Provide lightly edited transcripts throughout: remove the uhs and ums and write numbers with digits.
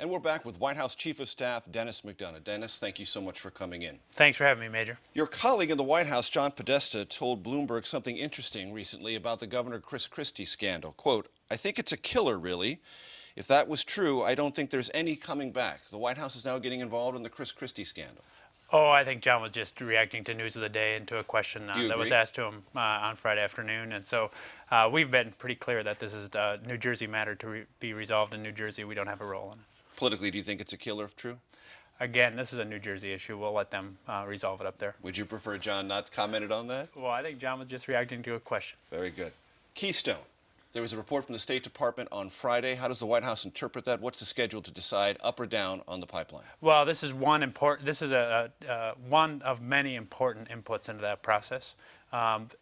And we're back with White House Chief of Staff Denis McDonough. Dennis, thank you so much for coming in. Thanks for having me, Major. Your colleague in the White House, John Podesta, told Bloomberg something interesting recently about the Governor Chris Christie scandal. Quote, "I think it's a killer, really. If that was true, I don't think there's any coming back." The White House is now getting involved in the Chris Christie scandal. Oh, I think John was just reacting to news of the day and to a question that was agree? asked to him on Friday afternoon. And so we've been pretty clear that this is a New Jersey matter to be resolved in New Jersey. We don't have a role in it. Politically, do you think it's a killer if true? Again, this is a New Jersey issue. We'll let them resolve it up there. Would you prefer John not commented on that? Well, I think John was just reacting to a question. Very good. Keystone. There was a report from the State Department on Friday. How does the White House interpret that? What's the schedule to decide up or down on the pipeline? Well, this is one of many important inputs into that process.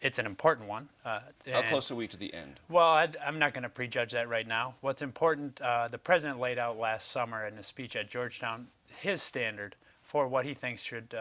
It's an important one. How close are we to the end? Well, I'm not going to prejudge that right now. What's important, the president laid out last summer in a speech at Georgetown his standard for what he thinks should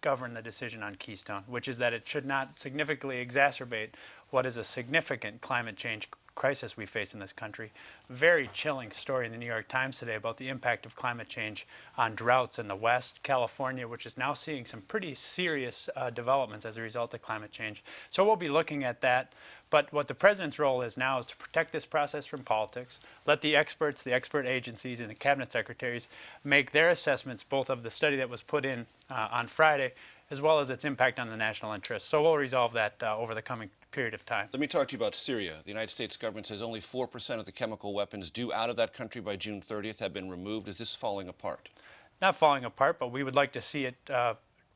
govern the decision on Keystone, which is that it should not significantly exacerbate what is a significant climate change crisis we face in this country. Very chilling story in the New York Times today about the impact of climate change on droughts in the West, California, which is now seeing some pretty serious developments as a result of climate change. So we'll be looking at that. But what the president's role is now is to protect this process from politics, let the experts, the expert agencies, and the cabinet secretaries make their assessments both of the study that was put in on Friday as well as its impact on the national interest. So we'll resolve that over the coming period of time. Let me talk to you about Syria. The United States government says only 4% of the chemical weapons due out of that country by June 30th have been removed. Is this falling apart? Not falling apart, but we would like to see it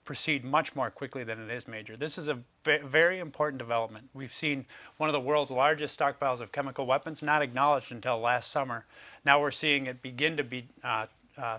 proceed much more quickly than it is, Major. This is a very important development. We've seen one of the world's largest stockpiles of chemical weapons not acknowledged until last summer. Now we're seeing it begin to be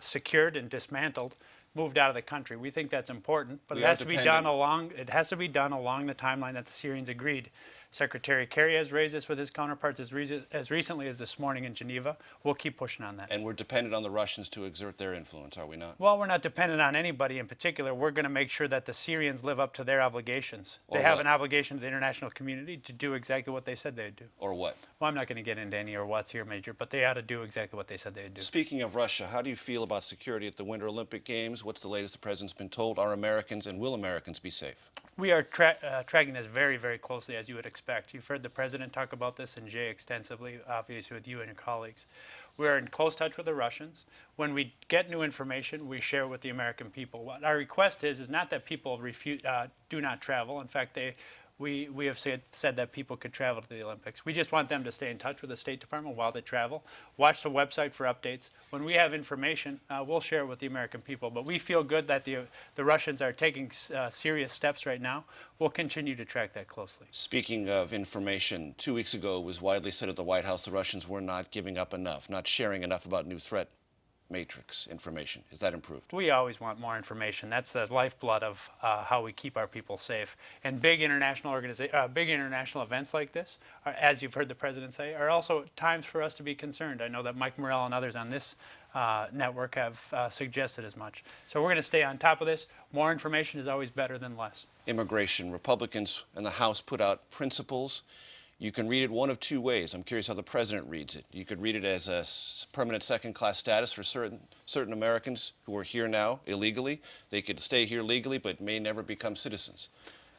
secured and dismantled, moved out of the country. We think that's important, but it has to be done along the timeline that the Syrians agreed. Secretary Kerry has raised this with his counterparts as recently as this morning in Geneva. We'll keep pushing on that. And we're dependent on the Russians to exert their influence, are we not? Well, we're not dependent on anybody in particular. We're going to make sure that the Syrians live up to their obligations. They have an obligation to the international community to do exactly what they said they'd do. Or what? Well, I'm not going to get into any or what's here, Major, but they ought to do exactly what they said they'd do. Speaking of Russia, how do you feel about security at the Winter Olympic Games? What's the latest the president's been told? Are Americans and will Americans be safe? We are tracking this very, very closely, as you would expect. You've heard the president talk about this and Jay extensively, obviously with you and your colleagues. We are in close touch with the Russians. When we get new information, we share it with the American people. What our request is not that people do not travel. In fact, we have said that people could travel to the Olympics. We just want them to stay in touch with the State Department while they travel. Watch the website for updates. When we have information, we'll share it with the American people. But we feel good that the Russians are taking serious steps right now. We'll continue to track that closely. Speaking of information, 2 weeks ago it was widely said at the White House the Russians were not giving up enough, not sharing enough about new threat matrix information. Is that improved? We always want more information. That's the lifeblood of how we keep our people safe. And big international events like this, as you've heard the president say, are also times for us to be concerned. I know that Mike Morrell and others on this network have suggested as much. So we're going to stay on top of this. More information is always better than less. Immigration. Republicans in the House put out principles. You can read it one of two ways. I'm curious how the president reads it. You could read it as a permanent second-class status for certain Americans who are here now illegally. They could stay here legally but may never become citizens.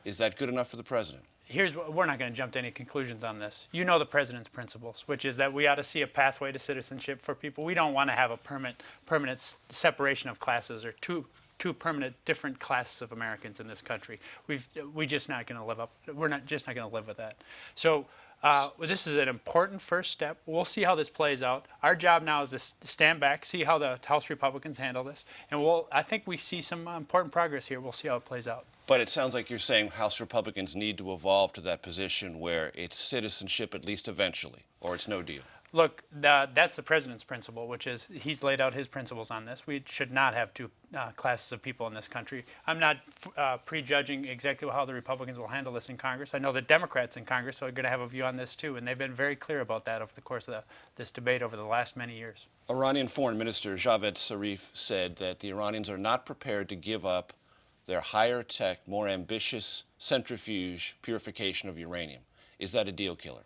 Is that good enough for the president? We're not going to jump to any conclusions on this. You know the president's principles, which is that we ought to see a pathway to citizenship for people. We don't want to have a permanent separation of classes or two permanent different classes of Americans in this country. We're just not going to live up. We're just not going to live with that. So this is an important first step. We'll see how this plays out. Our job now is to stand back, see how the House Republicans handle this, and I think we see some important progress here. We'll see how it plays out. But it sounds like you're saying House Republicans need to evolve to that position where it's citizenship at least eventually, or it's no deal. Look, that's the president's principle, which is he's laid out his principles on this. We should not have two classes of people in this country. I'm not prejudging exactly how the Republicans will handle this in Congress. I know the Democrats in Congress are going to have a view on this too, and they've been very clear about that over the course of this debate over the last many years. Iranian Foreign Minister Javad Zarif said that the Iranians are not prepared to give up their higher tech, more ambitious centrifuge purification of uranium. Is that a deal killer?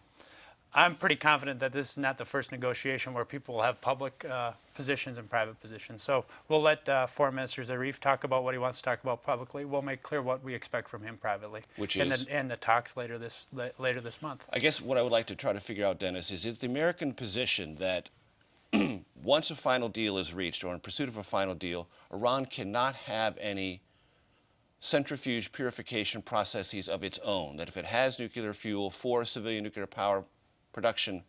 I'm pretty confident that this is not the first negotiation where people will have public positions and private positions. So we'll let Foreign Minister Zarif talk about what he wants to talk about publicly. We'll make clear what we expect from him privately. Which is? And the talks later this month. I guess what I would like to try to figure out, Dennis, is the American position that once a final deal is reached, or in pursuit of a final deal, Iran cannot have any centrifuge purification processes of its own, that if it has nuclear fuel for civilian nuclear power production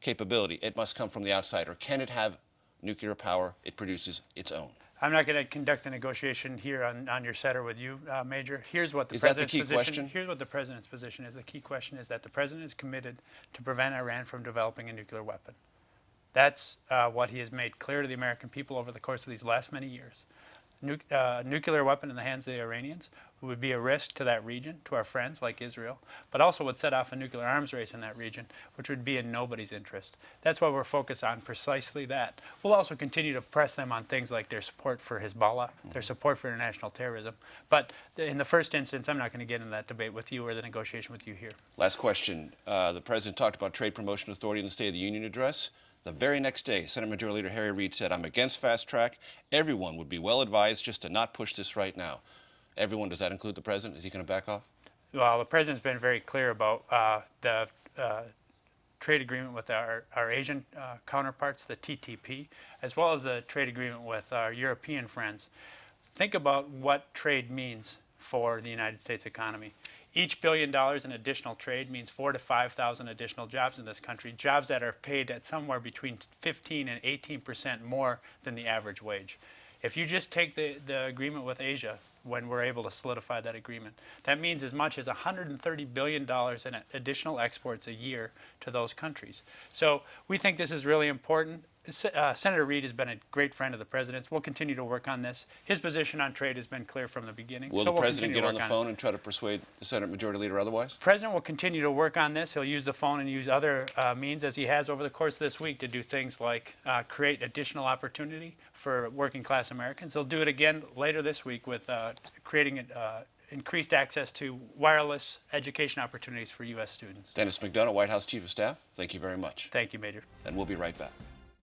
capability, it must come from the outside? Or can it have nuclear power it produces its own? I'm not going to conduct a negotiation here on your set or with you, Major. Here's what the Is that the president's key position. question? Here's what the president's position is. The key question is that the president is committed to prevent Iran from developing a nuclear weapon. That's what he has made clear to the American people over the course of these last many years. Nuclear weapon in the hands of the Iranians would be a risk to that region, to our friends like Israel, but also would set off a nuclear arms race in that region, which would be in nobody's interest. That's why we're focused on precisely that. We'll also continue to press them on things like their support for Hezbollah, their support for international terrorism. But in the first instance, I'm not going to get into that debate with you or the negotiation with you here. Last question. The President talked about Trade Promotion Authority in the State of the Union address. The very next day, Senate Majority Leader Harry Reid said, "I'm against fast track. Everyone would be well advised just to not push this right now." Everyone, does that include the President? Is he going to back off? Well, the President's been very clear about the trade agreement with our Asian counterparts, the TTP, as well as the trade agreement with our European friends. Think about what trade means for the United States economy. Each $1 billion in additional trade means 4,000 to 5,000 additional jobs in this country, jobs that are paid at somewhere between 15 and 18% more than the average wage. If you just take the agreement with Asia, when we're able to solidify that agreement, that means as much as $130 billion in additional exports a year to those countries. So we think this is really important. Senator Reid has been a great friend of the President's. We'll continue to work on this. His position on trade has been clear from the beginning. Will the President get on the phone and try to persuade the Senate Majority Leader otherwise? The President will continue to work on this. He'll use the phone and use other means, as he has over the course of this week, to do things like create additional opportunity for working class Americans. He'll do it again later this week with creating increased access to wireless education opportunities for U.S. students. Denis McDonough, White House Chief of Staff, thank you very much. Thank you, Major. And we'll be right back.